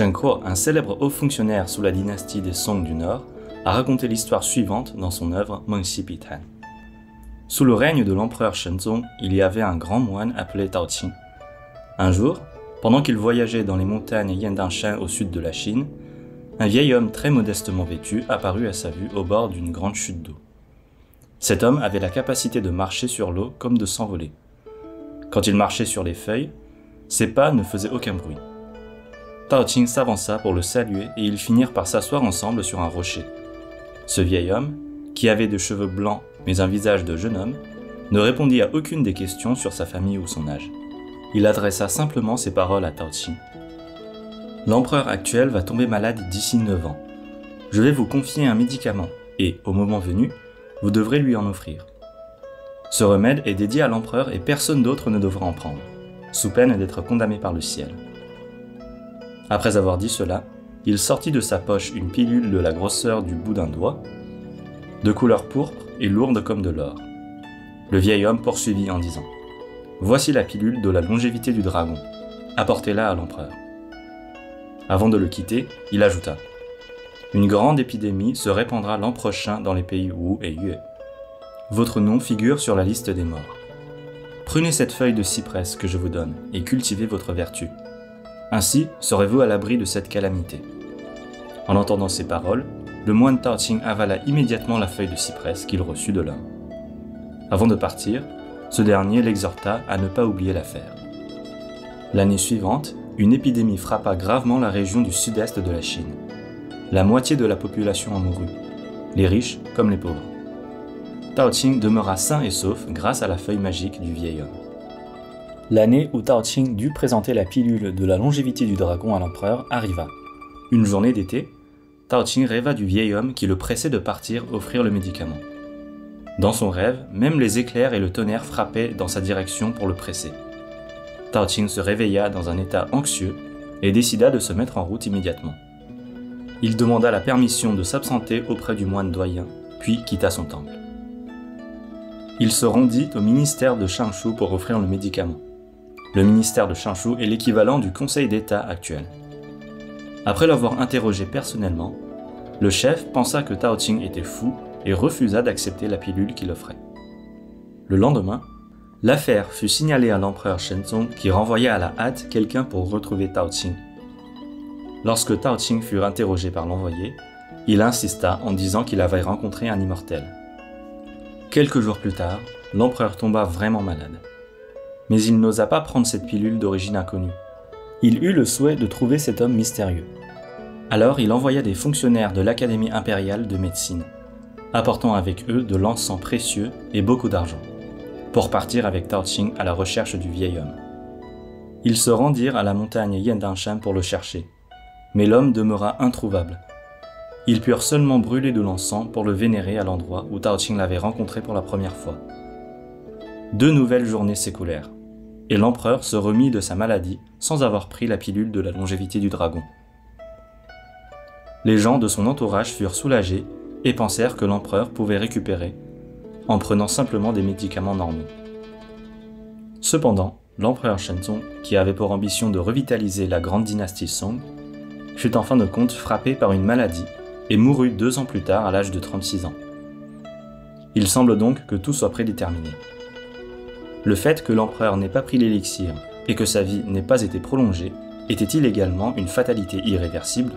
Shen Kuo, un célèbre haut fonctionnaire sous la dynastie des Song du Nord, a raconté l'histoire suivante dans son œuvre Mengxi Bitan. Sous le règne de l'empereur Shenzong, il y avait un grand moine appelé Tao Qing. Un jour, pendant qu'il voyageait dans les montagnes Yandanshan au sud de la Chine, un vieil homme très modestement vêtu apparut à sa vue au bord d'une grande chute d'eau. Cet homme avait la capacité de marcher sur l'eau comme de s'envoler. Quand il marchait sur les feuilles, ses pas ne faisaient aucun bruit. Tao Qing s'avança pour le saluer et ils finirent par s'asseoir ensemble sur un rocher. Ce vieil homme, qui avait de cheveux blancs mais un visage de jeune homme, ne répondit à aucune des questions sur sa famille ou son âge. Il adressa simplement ces paroles à Tao Qing. « L'empereur actuel va tomber malade d'ici 9 ans. Je vais vous confier un médicament et, au moment venu, vous devrez lui en offrir. Ce remède est dédié à l'empereur et personne d'autre ne devra en prendre, sous peine d'être condamné par le ciel. » Après avoir dit cela, il sortit de sa poche une pilule de la grosseur du bout d'un doigt, de couleur pourpre et lourde comme de l'or. Le vieil homme poursuivit en disant « Voici la pilule de la longévité du dragon. Apportez-la à l'empereur. » Avant de le quitter, il ajouta « Une grande épidémie se répandra l'an prochain dans les pays Wu et Yue. Votre nom figure sur la liste des morts. Prenez cette feuille de cyprès que je vous donne et cultivez votre vertu. Ainsi serez-vous à l'abri de cette calamité. » En entendant ces paroles, le moine Tao Qing avala immédiatement la feuille de cyprès qu'il reçut de l'homme. Avant de partir, ce dernier l'exhorta à ne pas oublier l'affaire. L'année suivante, une épidémie frappa gravement la région du sud-est de la Chine. La moitié de la population en mourut, les riches comme les pauvres. Tao Qing demeura sain et sauf grâce à la feuille magique du vieil homme. L'année où Tao Qing dut présenter la pilule de la longévité du dragon à l'empereur arriva. Une journée d'été, Tao Qing rêva du vieil homme qui le pressait de partir offrir le médicament. Dans son rêve, même les éclairs et le tonnerre frappaient dans sa direction pour le presser. Tao Qing se réveilla dans un état anxieux et décida de se mettre en route immédiatement. Il demanda la permission de s'absenter auprès du moine doyen, puis quitta son temple. Il se rendit au ministère de Changshu pour offrir le médicament. Le ministère de Changshu est l'équivalent du Conseil d'État actuel. Après l'avoir interrogé personnellement, le chef pensa que Tao Qing était fou et refusa d'accepter la pilule qu'il offrait. Le lendemain, l'affaire fut signalée à l'empereur Shenzong qui renvoya à la hâte quelqu'un pour retrouver Tao Qing. Lorsque Tao Qing fut interrogé par l'envoyé, il insista en disant qu'il avait rencontré un immortel. Quelques jours plus tard, l'empereur tomba vraiment malade. Mais il n'osa pas prendre cette pilule d'origine inconnue. Il eut le souhait de trouver cet homme mystérieux. Alors il envoya des fonctionnaires de l'Académie impériale de médecine, apportant avec eux de l'encens précieux et beaucoup d'argent, pour partir avec Tao Qing à la recherche du vieil homme. Ils se rendirent à la montagne Yandanshan pour le chercher, mais l'homme demeura introuvable. Ils purent seulement brûler de l'encens pour le vénérer à l'endroit où Tao Qing l'avait rencontré pour la première fois. 2 nouvelles journées s'écoulèrent, et l'empereur se remit de sa maladie sans avoir pris la pilule de la longévité du dragon. Les gens de son entourage furent soulagés et pensèrent que l'empereur pouvait récupérer en prenant simplement des médicaments normaux. Cependant, l'empereur Shenzong, qui avait pour ambition de revitaliser la grande dynastie Song, fut en fin de compte frappé par une maladie et mourut 2 ans plus tard à l'âge de 36 ans. Il semble donc que tout soit prédéterminé. Le fait que l'empereur n'ait pas pris l'élixir et que sa vie n'ait pas été prolongée était-il également une fatalité irréversible ?